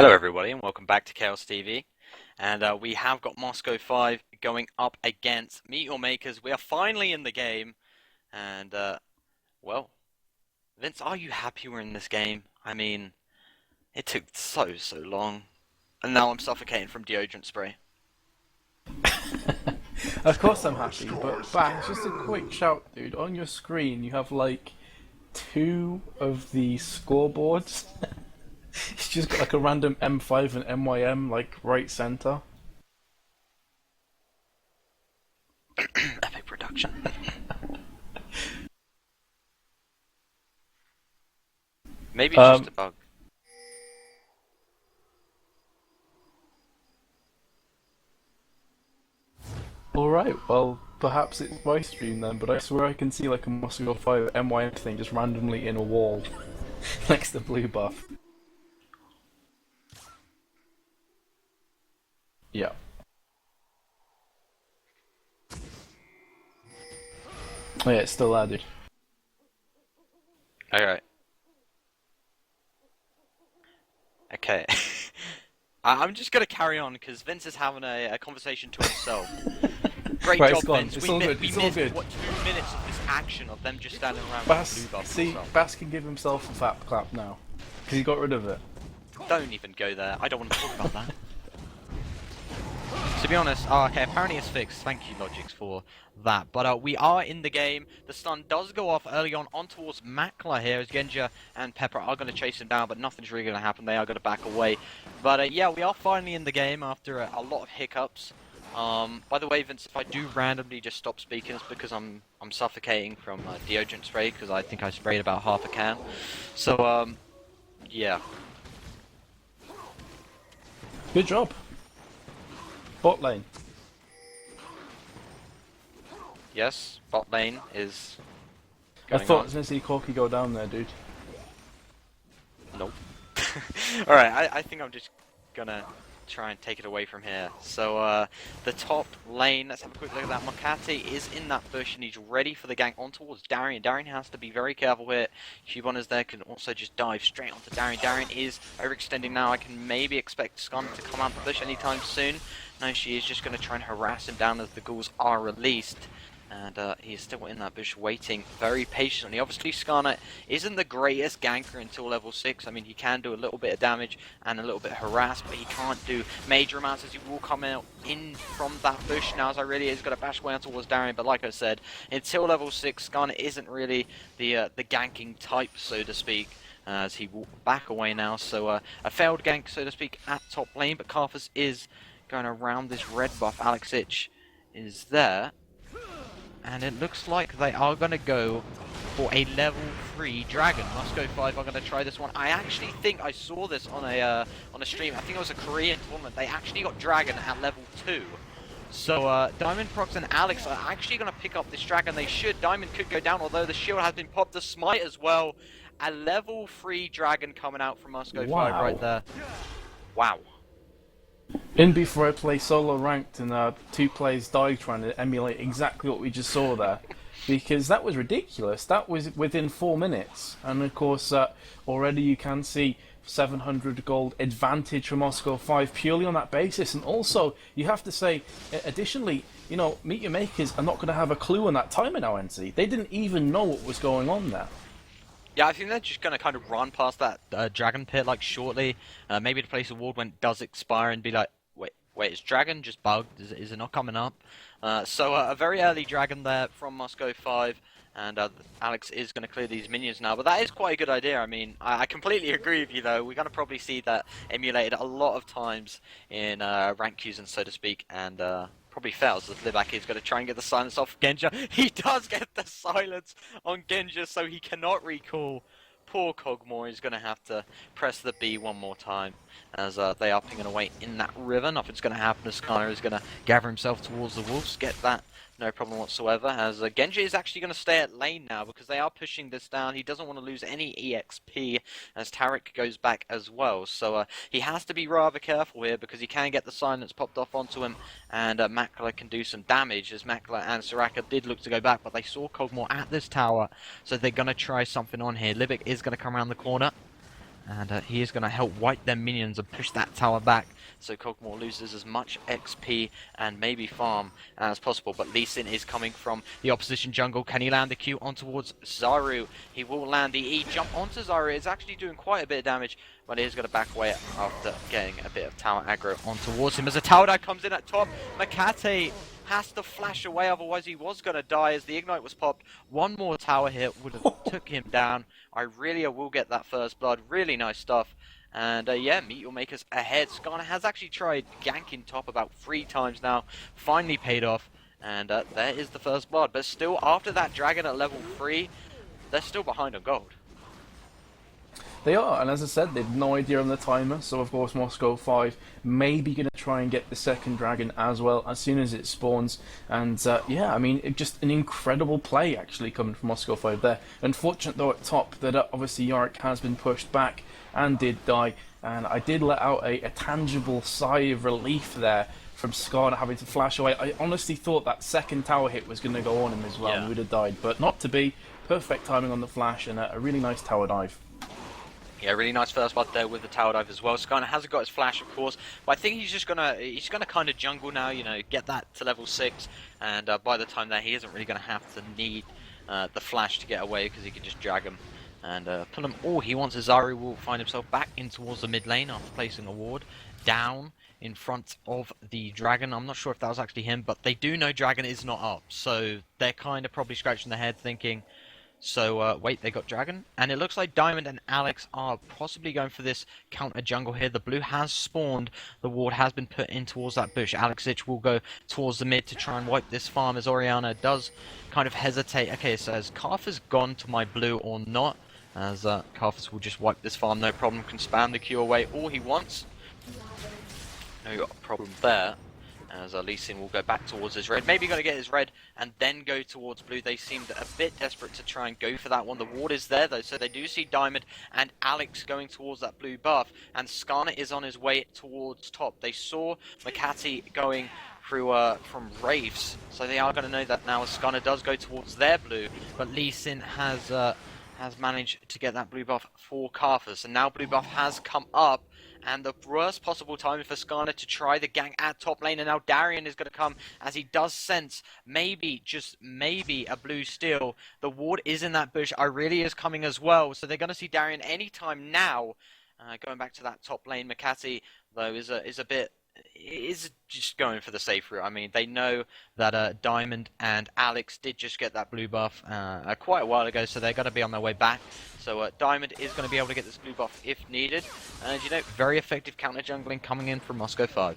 Hello everybody and welcome back to Chaos TV. And we have got Moscow5 going up against Meet Your Makers. We are finally in the game. And, well, Vince, are you happy we're in this game? I mean, it took so long. And now I'm suffocating from deodorant spray. Of course I'm happy, but Bash, just a quick shout, dude. On your screen, you have like two of the scoreboards. It's just got like a random M5 and MYM like right center. Epic production. Maybe it's just a bug. Alright, well, perhaps it's my stream then, but I swear I can see like a Moscow 5 MYM thing just randomly in a wall next to blue buff. Yeah. Oh yeah, it's still there, dude. Alright. Okay. I'm just gonna carry on because Vince is having a conversation to himself. Great Right, job, it's gone. Vince. It's We all missed, good. we It's all missed good. what, 2 minutes of this action of them just standing around with Bass, blue buff. see, Bass can give himself a fat clap now. Because he got rid of it. Don't even go there. I don't want to talk about that. To be honest, okay, apparently it's fixed. Thank you, Logix, for that. But we are in the game. The stun does go off early on towards Makla here, as Genja and Pepper are going to chase him down, but nothing's really going to happen. They are going to back away. But yeah, we are finally in the game after a lot of hiccups. By the way, Vince, if I do randomly just stop speaking, it's because I'm suffocating from deodorant spray, because I think I sprayed about half a can. So, yeah. Good job. Bot lane. Yes, bot lane is I going thought I on. was going to see Corky go down there, dude. Nope. Alright, I think I'm just gonna try and take it away from here. So, the top lane, let's have a quick look at that. Mokate is in that bush and he's ready for the gank on towards Darian. Darian has to be very careful here. Cubon is there, can also just dive straight onto Darian. Darian is overextending now. I can maybe expect Scum to come out the bush anytime soon. No, she is just going to try and harass him down as the ghouls are released. And he's still in that bush waiting very patiently. Obviously, Skarner isn't the greatest ganker until level 6. I mean, he can do a little bit of damage and a little bit of harass, but he can't do major amounts as he will come out in from that bush. Now, as I really is going to bash away towards Darian, but like I said, until level 6, Skarner isn't really the ganking type, so to speak. As he will back away now, so a failed gank, so to speak, at top lane, but Karthus is going around this red buff. Alex Ich is there. And it looks like they are going to go for a level 3 dragon. Moscow5 are going to try this one. I actually think I saw this on a stream. I think it was a Korean tournament. They actually got dragon at level 2. So Diamond, Prox, and Alex are actually going to pick up this dragon. They should. Diamond could go down, although the shield has been popped. The smite as well. A level 3 dragon coming out from Moscow5 right there. Wow. In before I play solo ranked and two players died trying to emulate exactly what we just saw there. Because that was ridiculous. That was within 4 minutes. And of course, already you can see 700 gold advantage for Moscow5 purely on that basis. And also, you have to say, additionally, you know, Meet Your Makers are not going to have a clue on that timer now, NC. They didn't even know what was going on there. Yeah, I think they're just going to kind of run past that dragon pit like shortly. Maybe to place a ward when it does expire and be like, wait, is dragon just bugged? Is it not coming up? So a very early dragon there from Moscow5. And Alex is going to clear these minions now. But that is quite a good idea. I mean, I completely agree with you, though. We're going to probably see that emulated a lot of times in rank queues and so to speak. And probably fails as Libak is going to try and get the silence off Genja. He does get the silence on Genja, so he cannot recall. Poor Kog'Maw is going to have to press the B one more time as they are pinging away in that river. Nothing's going to happen as Skarner is going to gather himself towards the wolves, get that. No problem whatsoever, as Genji is actually going to stay at lane now because they are pushing this down. He doesn't want to lose any EXP as Taric goes back as well. So he has to be rather careful here because he can get the silence popped off onto him and Makla can do some damage as Makla and Soraka did look to go back, but they saw Kog'Maw at this tower, so they're going to try something on here. Libic is going to come around the corner. And he is going to help wipe their minions and push that tower back, so Kog'Maw loses as much XP and maybe farm as possible. But Lee Sin is coming from the opposition jungle. Can he land the Q on towards Zaru? He will land the E. Jump onto Zaru. It's actually doing quite a bit of damage, but he is going to back away after getting a bit of tower aggro on towards him. As a tower dive comes in at top, Mocate has to flash away, otherwise he was going to die as the Ignite was popped. One more tower hit would have took him down. Irelia will get that first blood. Really nice stuff. And yeah, Meteor Maker's ahead. Skarner has actually tried ganking top about 3 times now. Finally paid off. And there is the first blood. But still, after that dragon at level 3, they're still behind on gold. They are, and as I said, they've no idea on the timer, so of course Moscow5 may be going to try and get the second dragon as well as soon as it spawns. And yeah, I mean, just an incredible play actually coming from Moscow5 there. Unfortunate though at top that obviously Yorick has been pushed back and did die, and I did let out a tangible sigh of relief there from Skarner having to flash away. I honestly thought that second tower hit was going to go on him as well, and he would have died, but not to be. Perfect timing on the flash and a really nice tower dive. Yeah, really nice first blood there with the tower dive as well. Skarner hasn't got his flash, of course, but I think he's gonna kind of jungle now. You know, get that to level 6, and by the time that he isn't really gonna have to need the flash to get away because he can just drag him and pull him. All he wants is Zaru will find himself back in towards the mid lane after placing a ward down in front of the dragon. I'm not sure if that was actually him, but they do know dragon is not up, so they're kind of probably scratching their head thinking. So, wait, they got Dragon. And it looks like Diamond and Alex are possibly going for this counter jungle here. The blue has spawned. The ward has been put in towards that bush. Alex Ich will go towards the mid to try and wipe this farm as Orianna does kind of hesitate. Okay, so has Karthus gone to my blue or not? As Karthus will just wipe this farm, no problem. Can spam the Q away all he wants. No problem there. As Lee Sin will go back towards his red. Maybe going to get his red and then go towards blue. They seemed a bit desperate to try and go for that one. The ward is there though, so they do see Diamond and Alex going towards that blue buff. And Skarner is on his way towards top. They saw Mocate going through from Wraiths, so they are going to know that now as Skarner does go towards their blue. But Lee Sin has managed to get that blue buff for Karthus. And now blue buff has come up. And the worst possible time for Skarner to try the gank at top lane. And now Darien is going to come as he does sense maybe, just maybe, a blue steal. The ward is in that bush. Irelia is coming as well. So they're going to see Darien anytime now. Going back to that top lane, Mocate, though, is just going for the safe route. I mean, they know that Diamond and Alex did just get that blue buff quite a while ago, so they're going to be on their way back. So Diamond is going to be able to get this blue buff if needed. And, you know, very effective counter jungling coming in from Moscow5.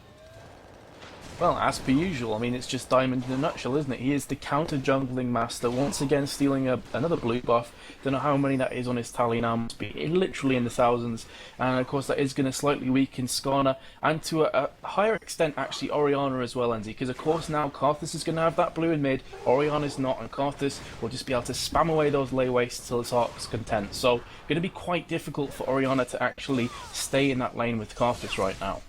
Well, as per usual, I mean, it's just Diamond in a nutshell, isn't it? He is the counter-jungling master, once again stealing another blue buff. Don't know how many that is on his tally now, must be literally in the thousands. And of course, that is going to slightly weaken Skarner, and to a higher extent, actually, Orianna as well, Enzy. Because of course, now Karthus is going to have that blue in mid, Orianna's not, and Karthus will just be able to spam away those lay wastes till his heart's content. So, going to be quite difficult for Orianna to actually stay in that lane with Karthus right now.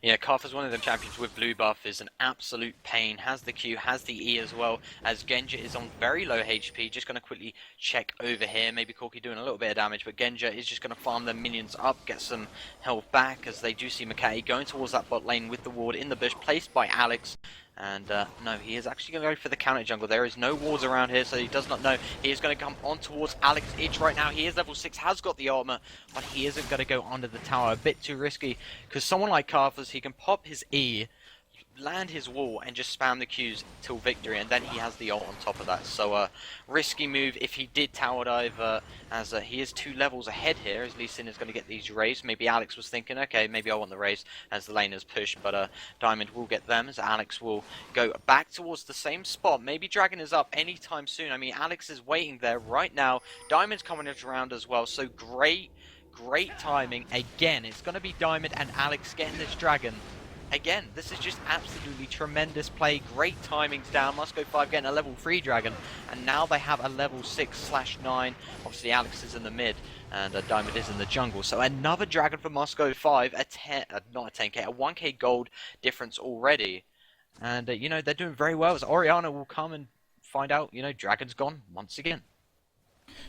Yeah, Karthus, one of them champions with blue buff, is an absolute pain. Has the Q, has the E as well, as Genja is on very low HP. Just going to quickly check over here. Maybe Corki doing a little bit of damage, but Genja is just going to farm their minions up, get some health back, as they do see Mocate going towards that bot lane with the ward in the bush, placed by Alex. And no, he is actually going to go for the counter jungle. There is no wards around here, so he does not know. He is going to come on towards Alex Ich right now. He is level 6, has got the armor, but he isn't going to go under the tower. A bit too risky, because someone like Karthus, he can pop his E, land his wall, and just spam the Qs till victory, and then he has the ult on top of that. So risky move if he did tower dive, as he is 2 levels ahead here, as Lee Sin is going to get these raised. Maybe Alex was thinking, okay, maybe I want the raise as the laners push, but Diamond will get them, as Alex will go back towards the same spot. Maybe Dragon is up anytime soon. I mean, Alex is waiting there right now. Diamond's coming around as well, so great timing. Again, it's going to be Diamond and Alex getting this Dragon. Again, this is just absolutely tremendous play, great timings down. Moscow5 getting a level 3 dragon, and now they have a level 6/9. Obviously, Alex is in the mid, and Diamond is in the jungle. So another dragon for Moscow5, not a 10k, a 1k gold difference already. And, you know, they're doing very well, as Orianna will come and find out, you know, Dragon's gone once again.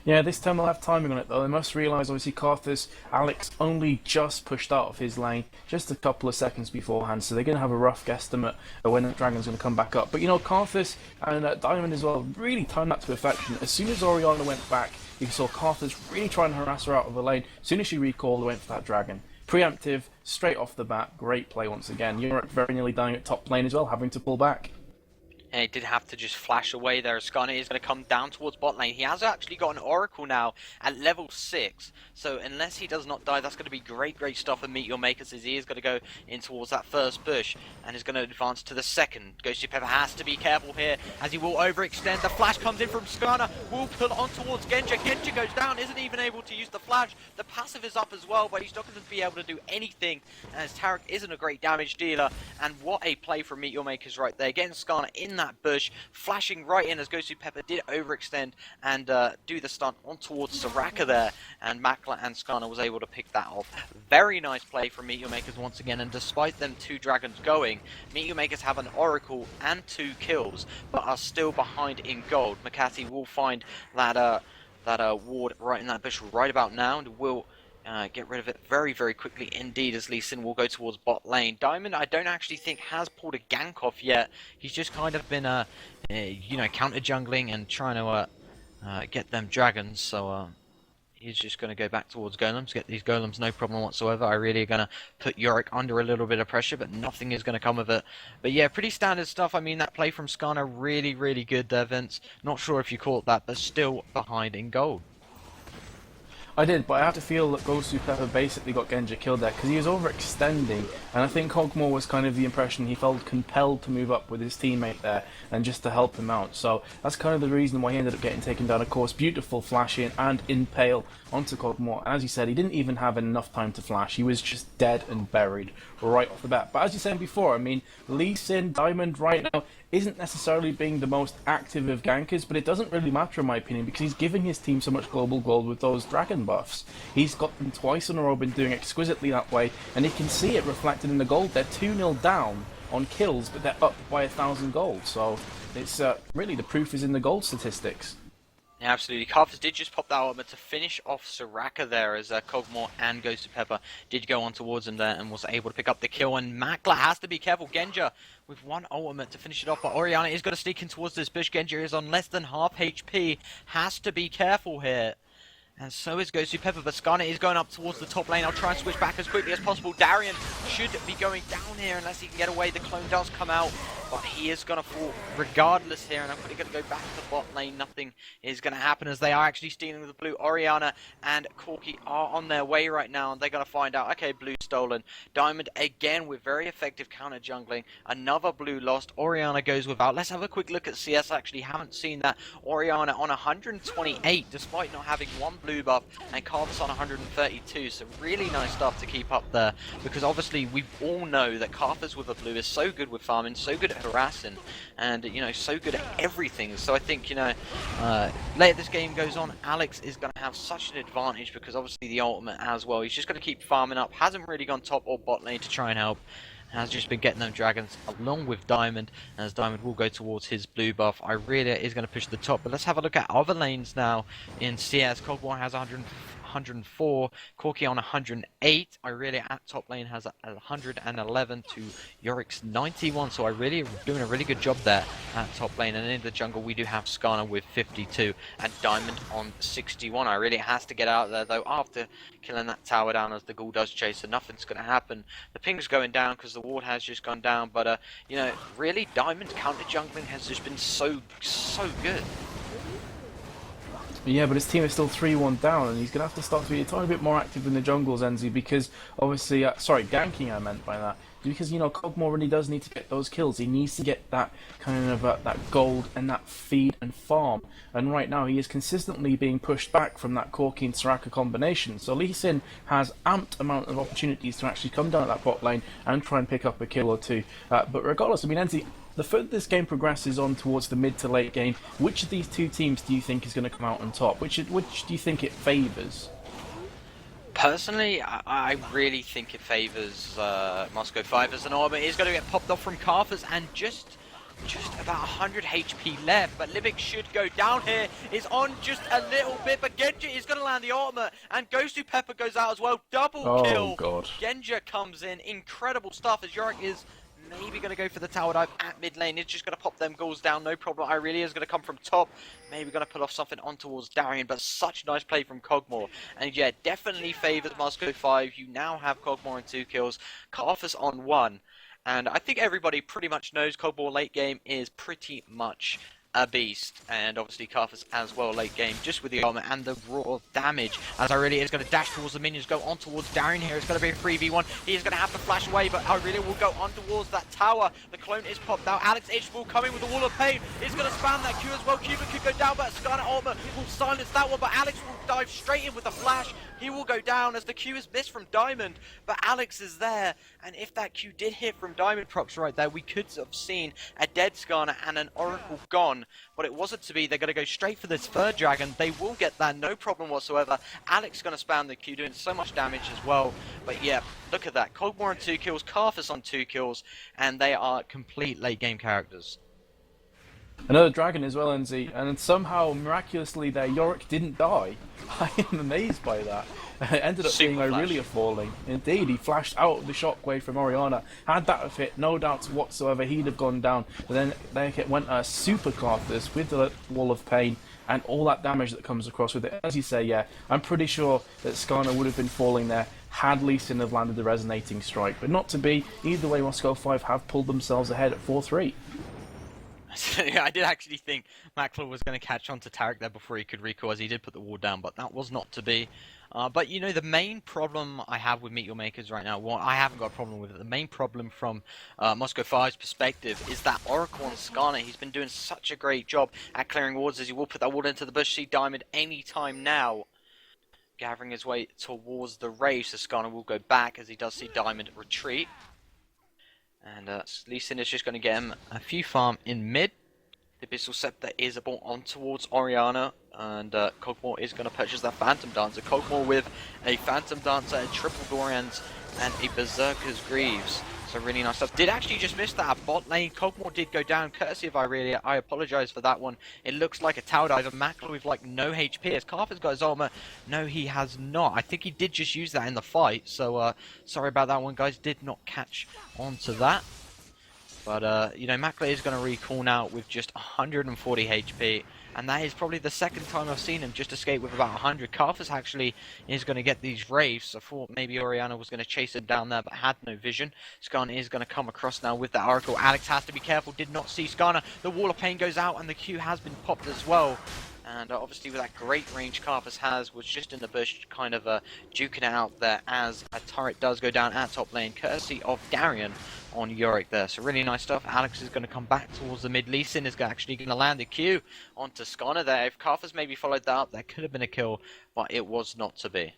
Yeah, this time they'll have timing on it though. They must realise, obviously, Carthus, Alex only just pushed out of his lane just a couple of seconds beforehand, so they're going to have a rough guesstimate of when the Dragon's going to come back up. But you know, Carthus and Diamond as well really timed that to perfection. As soon as Oriana went back, you saw Carthus really trying to harass her out of the lane. As soon as she recalled, they went for that Dragon. Preemptive, straight off the bat, great play once again. Europe very nearly dying at top lane as well, having to pull back. And he did have to just flash away there. Skarner is going to come down towards bot lane. He has actually got an Oracle now at level 6. So unless he does not die, that's going to be great stuff for Meet Your Makers, as he is going to go in towards that first bush and is going to advance to the second. Ghosty Pepper has to be careful here as he will overextend. The flash comes in from Skarner. Will pull on towards Genja. Genja goes down, isn't even able to use the flash. The passive is up as well, but he's not going to be able to do anything as Tarek isn't a great damage dealer. And what a play from Meet Your Makers right there. Getting Skarner in that bush, flashing right in as Ghosty Pepper did overextend and do the stun on towards Soraka there, and Makla and Skarner was able to pick that off. Very nice play from Meet Your Makers once again, and despite them 2 dragons going, Meet Your Makers have an Oracle and 2 kills, but are still behind in gold. Makati will find that ward right in that bush right about now, and will get rid of it very quickly indeed, as Lee Sin will go towards bot lane. Diamond, I don't actually think has pulled a gank off yet. He's just kind of been, you know, counter jungling and trying to get them dragons. So he's just going to go back towards golems, get these golems, no problem whatsoever. I really are going to put Yorick under a little bit of pressure, but nothing is going to come of it. But yeah, pretty standard stuff. I mean, that play from Skarner really good there, Vince. Not sure if you caught that, but still behind in gold. I did, but I have to feel that Gosu Pepper basically got Genja killed there because he was overextending, and I think Hogmore was kind of the impression he felt compelled to move up with his teammate there and just to help him out. So that's kind of the reason why he ended up getting taken down. Of course, beautiful flash in and impale onto Hogmore. As you said, he didn't even have enough time to flash. He was just dead and buried right off the bat. But as you said before, I mean, Lee Sin, Diamond right now isn't necessarily being the most active of gankers, but it doesn't really matter in my opinion because he's giving his team so much global gold with those dragon buffs. He's got them twice in a row, been doing exquisitely that way, and you can see it reflected in the gold. They're 2-0 down on kills, but they're up by 1,000 gold, so it's really the proof is in the gold statistics. Yeah, absolutely. Carthus did just pop that ultimate to finish off Soraka there, as Cogmore and Ghosty Pepper did go on towards him there and was able to pick up the kill. And Makla has to be careful. Genja with 1 ultimate to finish it off, but Oriana is going to sneak in towards this bush. Genja is on less than half HP. Has to be careful here. And so is Ghosty Pepper, but Skarner is going up towards the top lane. I'll try and switch back as quickly as possible. Darian should be going down here unless he can get away. The clone does come out, but he is going to fall regardless here. And I'm going to go back to the bot lane. Nothing is going to happen as they are actually stealing the blue. Oriana and Corky are on their way right now, and they're going to find out, okay, blue stolen. Diamond again with very effective counter jungling. Another blue lost. Oriana goes without. Let's have a quick look at CS. Actually, haven't seen that. Oriana on 128, despite not having 1 blue buff, and Carthus on 132, so really nice stuff to keep up there, because obviously we all know that Carthus with a blue is so good with farming, so good at harassing, and you know, so good at everything. So I think, you know, later this game goes on, Alex is going to have such an advantage because obviously the ultimate as well. He's just going to keep farming up, hasn't really gone top or bot lane to try and help. Has just been getting them dragons along with Diamond, as Diamond will go towards his blue buff. Irelia is going to push the top, but let's have a look at other lanes now in CS. Cogmore has 104, Corky on 108, Irelia at top lane has 111 to Yorick's 91, so Irelia doing a really good job there at top lane. And in the jungle we do have Skarner with 52 and Diamond on 61. Irelia has to get out there though after killing that tower down, as the ghoul does chase, so nothing's going to happen. The ping's going down because the ward has just gone down, but you know, really Diamond counter jungling has just been so good. Yeah, but his team is still 3-1 down, and he's going to have to start to be a tiny bit more active in the jungle, Zenzi, because obviously, sorry, ganking I meant by that, because, you know, Cogmore really does need to get those kills. He needs to get that kind of, that gold and that feed and farm, and right now he is consistently being pushed back from that Corky and Soraka combination, so Lee Sin has amped amount of opportunities to actually come down at that bot lane and try and pick up a kill or two, but regardless, I mean, Zenzi, the further this game progresses on towards the mid to late game, which of these two teams do you think is going to come out on top? Which do you think it favours? Personally, I really think it favours Moscow5 as an ultimate. He's going to get popped off from Carthus, and just just about 100 HP left, but Libic should go down here. Is on just a little bit, but Genja is going to land the ultimate, and Ghost to Pepper goes out as well. Double kill. God. Genja comes in. Incredible stuff as Yorick is maybe going to go for the tower dive at mid lane. It's just going to pop them goals down, no problem. Irelia is going to come from top. Maybe going to pull off something on towards Darien, but such nice play from Cogmore. And yeah, definitely favours Moscow5. You now have Cogmore on 2 kills, Karthus on 1. And I think everybody pretty much knows Cogmore late game is pretty much a beast, and obviously Karthus as well late game, just with the armor and the raw damage. As Irelia is going to dash towards the minions, go on towards Darien here. It's going to be a 3v1. He is going to have to flash away, but Irelia will go on towards that tower. The clone is popped out. Alex H-Ball coming with the wall of pain. He's going to spam that Q as well. Cuban could go down, but Skarner armor will silence that one, but Alex will dive straight in with the flash. He will go down as the Q is missed from Diamond, but Alex is there, and if that Q did hit from Diamond procs right there, we could have seen a dead Skarner and an Oracle gone, but it wasn't to be. They're going to go straight for this third dragon. They will get that, no problem whatsoever. Alex going to spam the Q, doing so much damage as well, but yeah, look at that. Cogmore on 2 kills, Karthus on 2 kills, and they are complete late game characters. Another dragon as well, NZ, and somehow, miraculously, their Yorick didn't die. I am amazed by that. It ended up being Irelia falling. Indeed, he flashed out of the shockwave from Orianna. Had that have hit, no doubts whatsoever, he'd have gone down. But then there went a super Karthus with the wall of pain and all that damage that comes across with it. As you say, yeah, I'm pretty sure that Skarner would have been falling there had Lee Sin have landed the resonating strike. But not to be. Either way, Moscow5 have pulled themselves ahead at 4-3. Yeah, I did actually think Mackler was going to catch on to Tarek there before he could recall, as he did put the wall down, but that was not to be. But you know, the main problem I have with Meet Your Makers right now, well, I haven't got a problem with it. The main problem from Moscow5's perspective is that Oracle and Skarner, he's been doing such a great job at clearing wards, as he will put that ward into the bush. See Diamond anytime now, gathering his way towards the rave, so Skarner will go back as he does see Diamond retreat. And Lee Sin is just going to get him a few farm in mid. The Abyssal Scepter is brought on towards Orianna, and Cogmore is going to purchase that Phantom Dancer. Cogmore with a Phantom Dancer, a Triple Dorians, and a Berserker's Greaves. So really nice stuff. Did actually just miss that bot lane. Cogmore did go down, courtesy of Irelia. I apologise for that one. It looks like a tower dive. Mackler with like no HP. As Karthus got his armor. No, he has not. I think he did just use that in the fight. So sorry about that one, guys. Did not catch on to that. But, you know, Mackler is going to recall now with just 140 HP. And that is probably the second time I've seen him just escape with about 100. Karthus actually is going to get these raves. I thought maybe Orianna was going to chase him down there, but had no vision. Skarner is going to come across now with the Oracle. Alex has to be careful, did not see Skarner. The Wall of Pain goes out, and the Q has been popped as well. And obviously with that great range Karthus has, was just in the bush, kind of duking it out there as a turret does go down at top lane, courtesy of Darien on Yorick there. So really nice stuff. Alex is going to come back towards the mid. Lee Sin is actually going to land a Q onto Skarner there. If Karthus maybe followed that up, that could have been a kill, but it was not to be.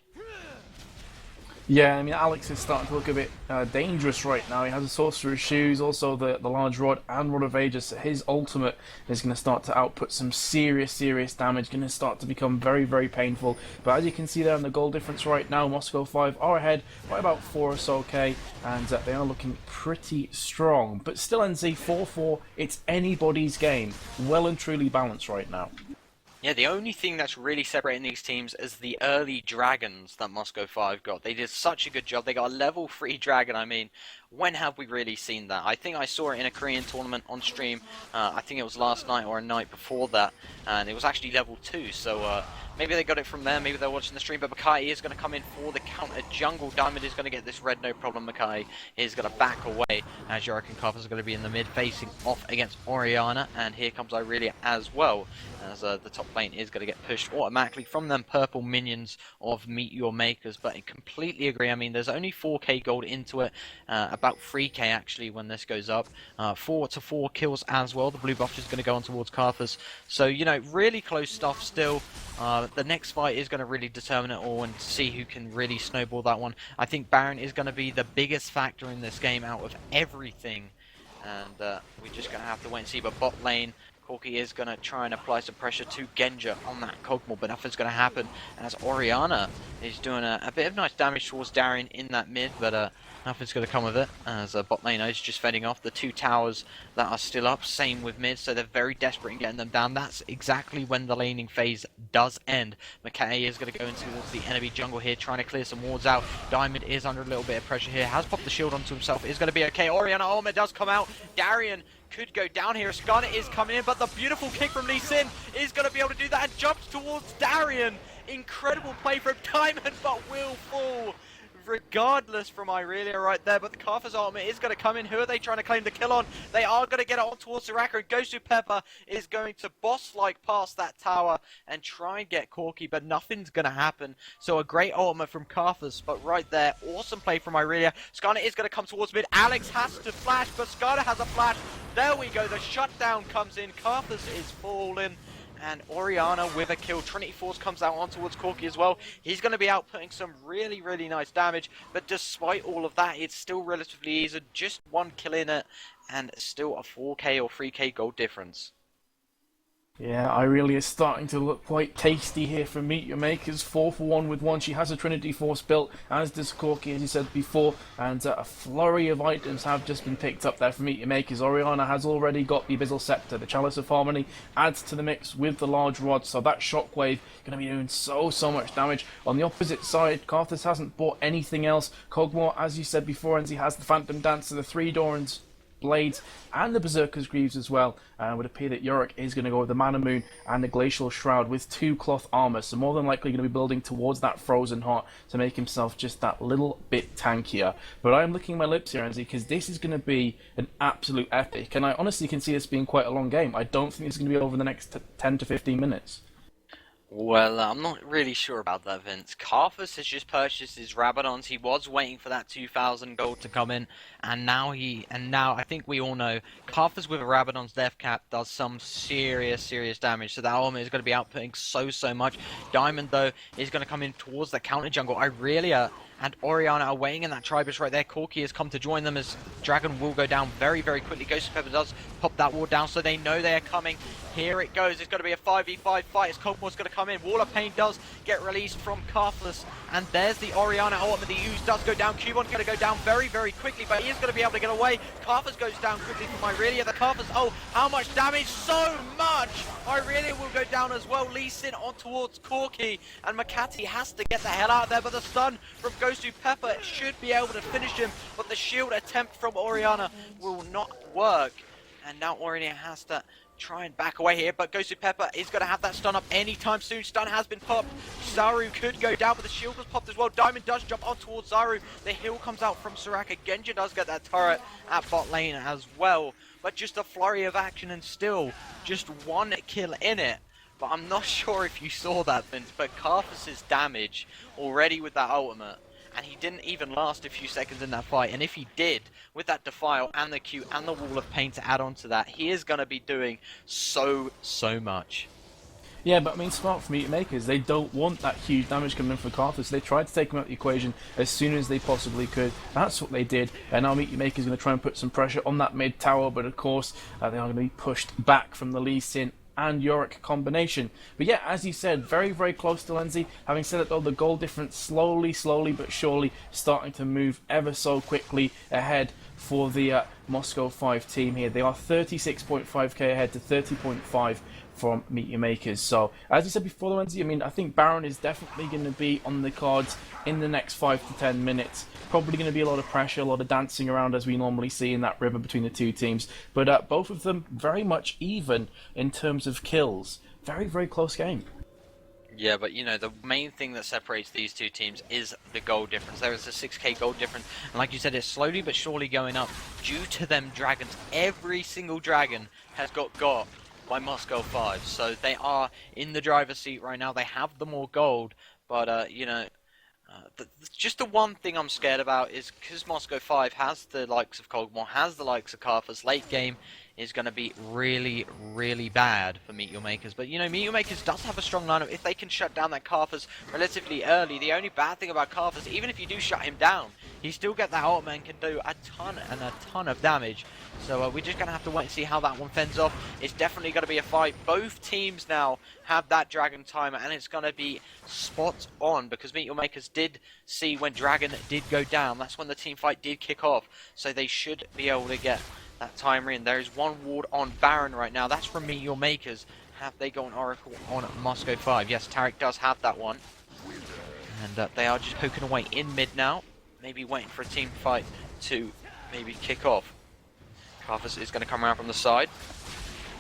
Yeah, I mean, Alex is starting to look a bit dangerous right now. He has the Sorcerer's Shoes, also the Large Rod and Rod of Ages. So his ultimate is going to start to output some serious damage, going to start to become very painful. But as you can see there in the goal difference right now, Moscow5 are ahead by about 4 or so K, and they are looking pretty strong. But still, NZ 4-4, it's anybody's game. Well and truly balanced right now. Yeah, the only thing that's really separating these teams is the early dragons that Moscow5 got. They did such a good job. They got a level 3 dragon. I mean, when have we really seen that? I think I saw it in a Korean tournament on stream. I think it was last night or a night before that. And it was actually level 2. So maybe they got it from there. Maybe they're watching the stream. But Makai is going to come in for the counter jungle. Diamond is going to get this red, no problem. Makai is going to back away as Yorick and Karthus are going to be in the mid facing off against Orianna. And here comes Irelia as well, as the top lane is going to get pushed automatically from them purple minions of Meet Your Makers. But I completely agree. I mean, there's only 4k gold into it, about 3k actually when this goes up. 4 to 4 kills as well. The blue buff is going to go on towards Karthus. So, you know, really close stuff still. The next fight is going to really determine it all and see who can really snowball that one. I think Baron is going to be the biggest factor in this game out of everything. And we're just going to have to wait and see. But bot lane, Corky is going to try and apply some pressure to Genja on that Kog'Maw, but nothing's going to happen as Orianna is doing a bit of nice damage towards Darien in that mid, but nothing's going to come of it as bot lane is just fending off the 2 towers that are still up. Same with mid, so they're very desperate in getting them down. That's exactly when the laning phase does end. Makati is going to go into the enemy jungle here, trying to clear some wards out. Diamond is under a little bit of pressure here, has popped the shield onto himself, is going to be okay. Orianna ultimate does come out. Darien could go down here. Skarnet is coming in, but the beautiful kick from Lee Sin is going to be able to do that and jumps towards Darien. Incredible play from Diamond, but will fall regardless from Irelia right there. But the Karthus ultimate is going to come in. Who are they trying to claim the kill on? They are going to get it on towards Soraka, and Gosu Pepper is going to boss-like past that tower and try and get Corky, but nothing's going to happen. So a great ultimate from Karthus, but right there, awesome play from Irelia. Skarnet is going to come towards mid. Alex has to flash, but Skarnet has a flash. There we go, the shutdown comes in. Karthus is falling. And Orianna with a kill. Trinity Force comes out on towards Corky as well. He's going to be outputting some really, really nice damage. But despite all of that, it's still relatively easy. Just 1 kill in it. And still a 4k or 3k gold difference. Yeah, Irelia is starting to look quite tasty here for Meet Your Makers. 4 for 1 with 1. She has a Trinity Force built, as does Corky, as you said before. And a flurry of items have just been picked up there for Meet Your Makers. Orianna has already got the Abyssal Scepter. The Chalice of Harmony adds to the mix with the large rod. So that Shockwave going to be doing so much damage. On the opposite side, Karthus hasn't bought anything else. Kog'Maw, as you said before, Enzi has the Phantom Dancer, the 3 Dorans, Blades, and the Berserker's Greaves as well. It would appear that Yorick is going to go with the Mana Moon and the Glacial Shroud with 2 cloth armor, so more than likely going to be building towards that Frozen Heart to make himself just that little bit tankier. But I'm licking my lips here, Enzi, because this is going to be an absolute epic, and I honestly can see this being quite a long game. I don't think it's going to be over the next 10 to 15 minutes. Well, I'm not really sure about that, Vince. Karthus has just purchased his Rabadons. He was waiting for that 2,000 gold to come in, and now I think we all know Karthus with a Rabadon's death cap does some serious damage. So that ultimate is going to be outputting so much. Diamond though is going to come in towards the counter jungle. Irelia and Orianna are waiting in that Tribus right there. Corky has come to join them as Dragon will go down very quickly. Ghost Pepper does pop that ward down, so they know they are coming. Here it goes. It's going to be a 5v5 fight as Kog'Maw's going to come in. Wall of Pain does get released from Karthus, and there's the Orianna ultimate. The use does go down. Cubon's going to go down very quickly, but he is going to be able to get away. Karthus goes down quickly from Irelia. The Karthus, oh, how much damage? So much! Irelia will go down as well. Lee Sin on towards Corky, and Makati has to get the hell out of there, but the stun from Gosu Pepper should be able to finish him, but the shield attempt from Orianna will not work, and now Orianna has to try and back away here, but Gosu Pepper is going to have that stun up anytime soon. Stun has been popped. Zaru could go down, but the shield was popped as well. Diamond does jump on towards Zaru. The heal comes out from Soraka. Genja does get that turret at bot lane as well, but just a flurry of action and still just 1 kill in it. But I'm not sure if you saw that, Vince, but Karthus' damage already with that ultimate, and he didn't even last a few seconds in that fight, and if he did, with that Defile and the Q and the Wall of Pain to add on to that, he is going to be doing so much. Yeah, but I mean, smart for Meet Your Makers. They don't want that huge damage coming in from Karthus. They tried to take him out of the equation as soon as they possibly could. That's what they did. And now Meet Your Makers is going to try and put some pressure on that mid tower, but of course, they are going to be pushed back from the Lee Sin and Yorick combination. But yeah, as you said, very close to Lenzi. Having said it though, the goal difference slowly but surely starting to move ever so quickly ahead for the Moscow5 team here. They are 36.5k ahead to 30.5 from Meet Your Makers. So, as you said before, Lenzi, I mean, I think Baron is definitely going to be on the cards in the next 5 to 10 minutes. Probably going to be a lot of pressure, a lot of dancing around as we normally see in that river between the two teams. But both of them very much even in terms of kills. Very close game. Yeah, but you know, the main thing that separates these two teams is the gold difference. There is a 6k gold difference, and like you said, it's slowly but surely going up due to them dragons. Every single dragon has got by Moscow5, so they are in the driver's seat right now. They have the more gold, but you know, just the one thing I'm scared about is because Moscow5 has the likes of Kog'Maw, has the likes of Karthus late game. is going to be really, really bad for Meet Your Makers. But, you know, Meet Your Makers does have a strong lineup. If they can shut down that Karthus relatively early, the only bad thing about Karthus, even if you do shut him down, he still get that ultimate and can do a ton of damage. So we're just going to have to wait and see how that one fends off. It's definitely going to be a fight. Both teams now have that Dragon timer, and it's going to be spot on, because Meet Your Makers did see when Dragon did go down. That's when the team fight did kick off. So they should be able to get that timer in. There is one ward on Baron right now. That's from Meet Your Makers. Have they got an Oracle on Moscow5? Yes, Tarek does have that one. And they are just poking away in mid now. Maybe waiting for a team fight to maybe kick off. Karthus is going to come around from the side.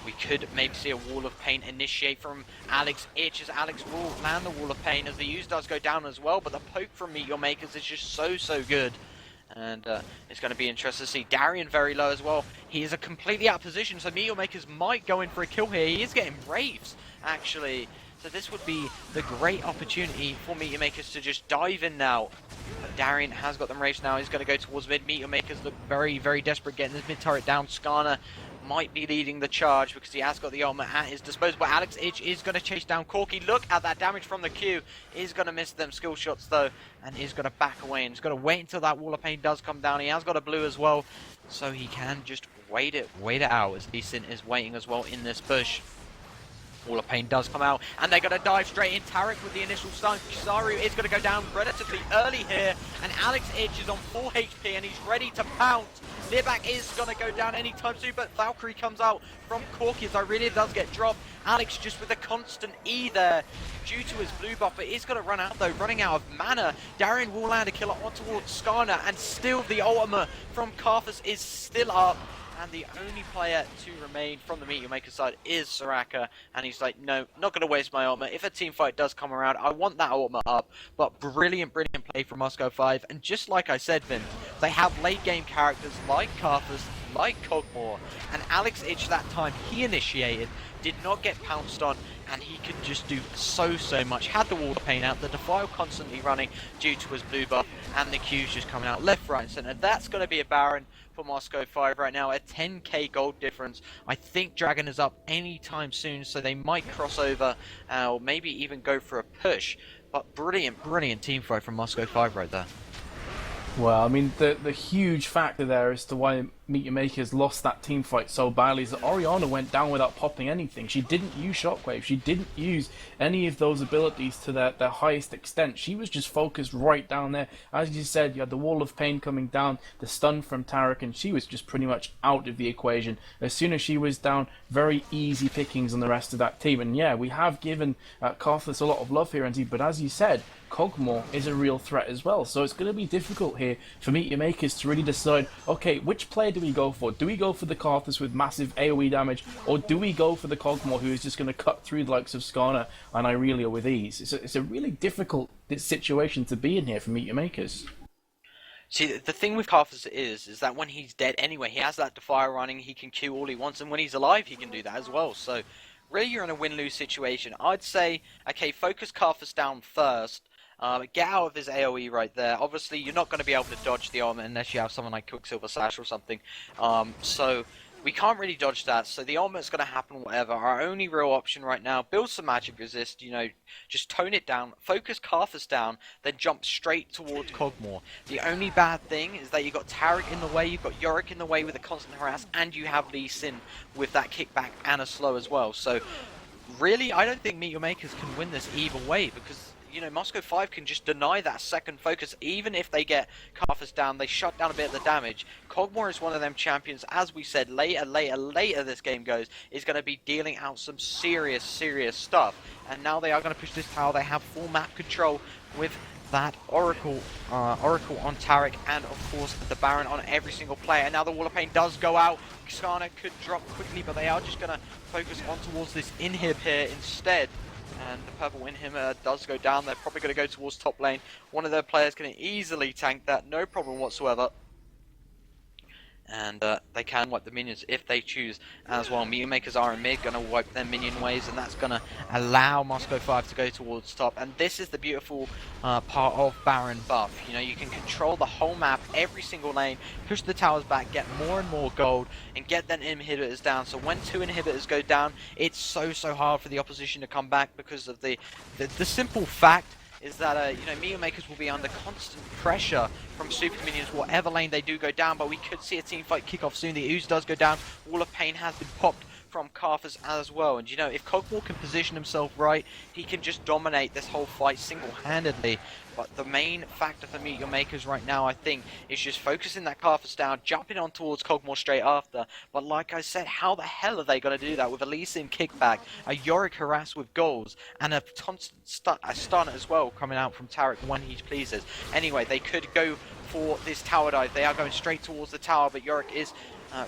We could maybe see a Wall of Pain initiate from Alex Itch, as Alex will land the Wall of Pain as the use does go down as well, but the poke from Meet Your Makers is just so good. And it's going to be interesting to see Darian very low as well. He is completely out of position, so Meet Your Makers might go in for a kill here. He is getting Wraiths, actually. So this would be the great opportunity for Meet Your Makers to just dive in now. But Darian has got them Wraiths now. He's going to go towards mid. Meet Your Makers look very, very desperate getting this mid turret down. Skarner might be leading the charge because he has got the ultimate at his disposal. But Alex Itch is going to chase down Corky. Look at that damage from the Q. Is going to miss them skill shots though, and is going to back away. And he's going to wait until that Wall of Pain does come down. He has got a blue as well, so he can just wait it out as Lee Sin is waiting as well in this bush. Wall of Pain does come out, and they're going to dive straight in. Tarek with the initial stun. Kizaru is going to go down relatively early here, and Alex Itch is on 4 HP, and he's ready to pounce. Learback is going to go down anytime soon, but Valkyrie comes out from Corky as Irelia does get dropped. Alex just with a constant E there due to his blue buff, but he's going to run out though, running out of mana. Darian will land a killer on towards Skarner, and still the ultimate from Karthus is still up. And the only player to remain from the Meet Your Maker side is Soraka. And he's like, no, not going to waste my ultimate. If a team fight does come around, I want that ultimate up. But brilliant play from Moscow5. And just like I said, Vin, they have late game characters like Karthus, like Cogmore. And Alex Itch that time, he initiated, did not get pounced on. And he could just do so much. Had the Wall of Pain out, the Defile constantly running due to his blue buff. And the Q's just coming out left, right, and centre. That's going to be a Baron for Moscow5 right now, a 10k gold difference. I think Dragon is up anytime soon, so they might cross over or maybe even go for a push. But brilliant team fight from Moscow5 right there. Well, I mean, the huge factor there as to why Meet Your Makers lost that team fight so badly is that Orianna went down without popping anything. She didn't use Shockwave. She didn't use any of those abilities to their highest extent. She was just focused right down there. As you said, you had the Wall of Pain coming down, the stun from Tarek, and she was just pretty much out of the equation. As soon as she was down, very easy pickings on the rest of that team. And yeah, we have given Karthus a lot of love here, Andy, but as you said, Cogmore is a real threat as well. So it's going to be difficult here for Meet Your Makers to really decide, okay, which player do we go for? Do we go for the Karthus with massive AoE damage, or do we go for the Cogmore who is just going to cut through the likes of Skarner and Irelia with ease? It's a really difficult situation to be in here for Meet Your Makers. See, the thing with Karthus is that when he's dead anyway, he has that Defire running, he can Q all he wants, and when he's alive, he can do that as well. So really, you're in a win-lose situation. I'd say, okay, focus Karthus down first. Get out of his AoE right there. Obviously, you're not going to be able to dodge the ultimate unless you have someone like Quicksilver Slash or something. So we can't really dodge that. So the ultimate's going to happen, whatever. Our only real option right now, build some magic resist, you know, just tone it down, focus Karthus down, then jump straight towards Cogmore. The only bad thing is that you've got Tarek in the way, you've got Yorick in the way with a constant harass, and you have Lee Sin with that kickback and a slow as well. So really, I don't think Meet Your Makers can win this either way, because you know, Moscow5 can just deny that second focus. Even if they get Karthus down, they shut down a bit of the damage. Cogmore is one of them champions, as we said, later this game goes, is going to be dealing out some serious stuff. And now they are going to push this tower. They have full map control with that Oracle on Tarek, and of course the Baron on every single player. And now the Wall of Pain does go out. Xana could drop quickly, but they are just going to focus on towards this inhib here instead. And the purple inhibitor does go down. They're probably going to go towards top lane. One of their players can easily tank that, no problem whatsoever. and they can wipe the minions if they choose as well. Meteor Makers are in mid, going to wipe their minion waves, and that's going to allow Moscow5 to go towards top. And this is the beautiful part of Baron buff. You know, you can control the whole map, every single lane, push the towers back, get more and more gold, and get then inhibitors down. So when 2 inhibitors go down, it's so hard for the opposition to come back, because of the simple fact is that you know, Meteor Makers will be under constant pressure from super minions whatever lane they do go down. But we could see a team fight kick off soon. The ooze does go down. Wall of Pain has been popped from Carthus as well, and you know, if Cogmore can position himself right, he can just dominate this whole fight single-handedly. But the main factor for Meteor Makers right now, I think, is just focusing that Carthus down, jumping on towards Cogmore straight after. But like I said, how the hell are they going to do that with a Lee Sin kickback, a Yorick harass with goals, and a constant stun as well coming out from Tarek when he pleases? Anyway, they could go for this tower dive. They are going straight towards the tower, but Yorick is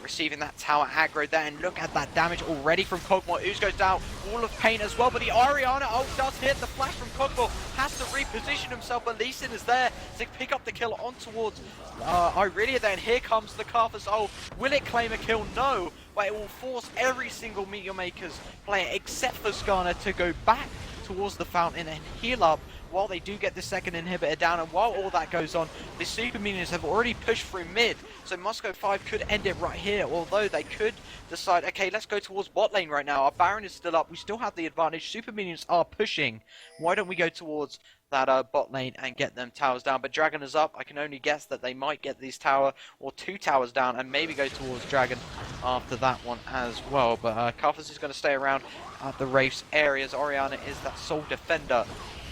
receiving that tower aggro there, and look at that damage already from Cogmore. Ooze goes down, Wall of Pain as well, but the Orianna ult does hit. The flash from Cogmore has to reposition himself, but Lee Sin is there to pick up the kill on towards Irelia there, and here comes the Carthus ult. Will it claim a kill? No, but it will force every single Meteor Makers player except for Skarner to go back towards the fountain and heal up while they do get the second inhibitor down. And while all that goes on, the super minions have already pushed through mid, so Moscow5 could end it right here, although they could decide, okay, let's go towards bot lane right now. Our Baron is still up, we still have the advantage, super minions are pushing, why don't we go towards that bot lane and get them towers down? But Dragon is up. I can only guess that they might get these tower or 2 towers down and maybe go towards Dragon after that one as well. But Carthus is going to stay around at the Wraith's areas. Orianna is that sole defender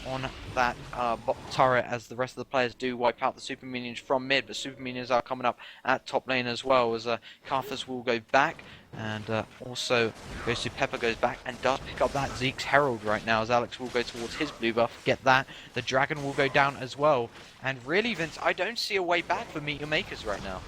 on that bot turret, as the rest of the players do wipe out the super minions from mid, but super minions are coming up at top lane as well, as Carthus will go back, and also goes to Pepper, goes back and does pick up that Zeke's Herald right now, as Alex will go towards his blue buff, get that. The Dragon will go down as well, and really, Vince, I don't see a way back for Meteor Makers right now.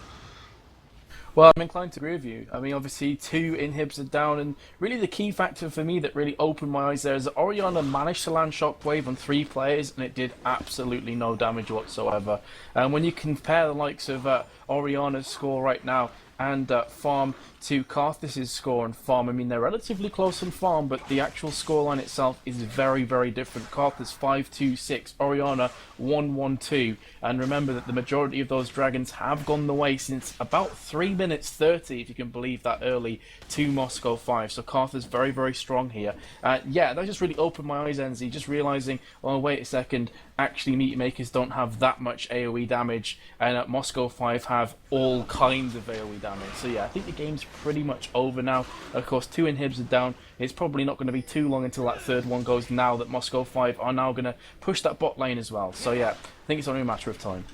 Well, I'm inclined to agree with you. I mean, obviously, 2 inhibs are down, and really the key factor for me that really opened my eyes there is that Orianna managed to land Shockwave on 3 players, and it did absolutely no damage whatsoever. And when you compare the likes of Orianna's score right now and farm to Carthus's score and farm, I mean, they're relatively close on farm, but the actual scoreline itself is very different. Carthus 5-2-6, Orianna 1-1-2, and remember that the majority of those dragons have gone the way since about 3 minutes 30, if you can believe that, early to Moscow5. So Carthus very strong here. Yeah, that just really opened my eyes, Enzi, just realizing, oh wait a second, actually Meteor Makers don't have that much AoE damage, and Moscow5 have all kinds of AoE damage. So yeah, I think the game's pretty much over now. Of course, 2 inhibs are down. It's probably not going to be too long until that third one goes, now that Moscow5 are now going to push that bot lane as well. So yeah, I think it's only a matter of time.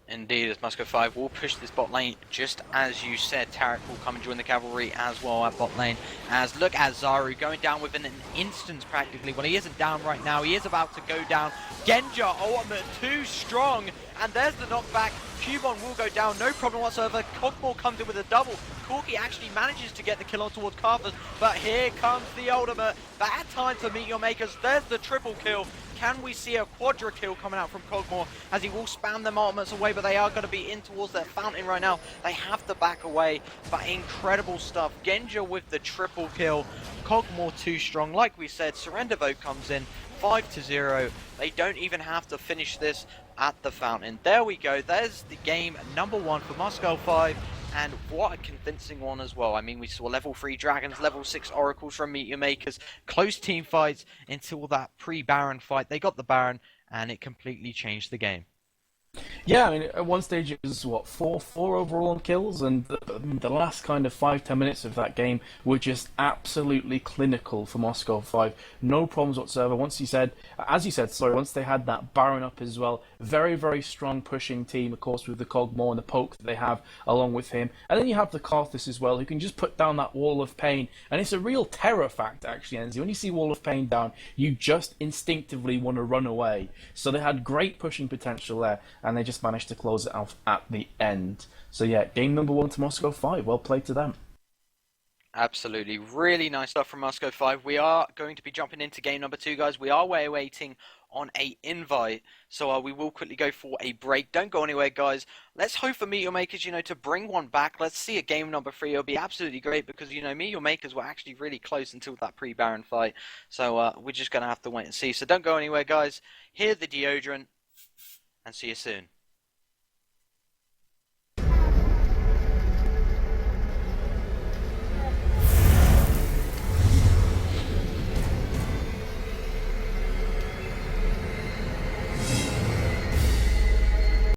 Indeed, as Moscow5 will push this bot lane, just as you said. Tarek will come and join the cavalry as well at bot lane. As look at Zaru going down within an instant practically. Well, he isn't down right now, he is about to go down. Genja ultimate too strong, and there's the knockback. Cubon will go down, no problem whatsoever. Cogmore comes in with a double. Corki actually manages to get the kill on towards Carthus, but here comes the ultimate. Bad time for Meteor Makers. There's the triple kill. Can we see a quadra kill coming out from Cogmore, as he will spam them ultimates away, but they are going to be in towards their fountain right now. They have to back away, but incredible stuff. Genja with the triple kill. Cogmore too strong. Like we said, Surrender Vote comes in 5-0. They don't even have to finish this at the fountain. There we go. There's the game number 1 for Moscow5. And what a convincing one as well. I mean, we saw level 3 dragons, level 6 oracles from Meteor Makers, close team fights until that pre-Baron fight. They got the Baron, and it completely changed the game. Yeah, I mean, at one stage it was, what, 4 overall on kills, and the last kind of 5-10 minutes of that game were just absolutely clinical for Moscow5. No problems whatsoever. Once they had that Baron up as well, very strong pushing team, of course, with the Cogmore and the poke that they have along with him. And then you have the Carthus as well, who can just put down that Wall of Pain, and it's a real terror factor, actually, Enzi. When you see Wall of Pain down, you just instinctively want to run away. So they had great pushing potential there, and they just managed to close it off at the end. So yeah, game number 1 to Moscow5. Well played to them. Absolutely. Really nice stuff from Moscow5. We are going to be jumping into game number 2, guys. We are awaiting on a invite. So we will quickly go for a break. Don't go anywhere, guys. Let's hope for Meteor Makers, to bring one back. Let's see a game number 3. It'll be absolutely great because, Meteor Makers were actually really close until that pre-Baron fight. So we're just going to have to wait and see. So don't go anywhere, guys. Hear the deodorant, and see you soon.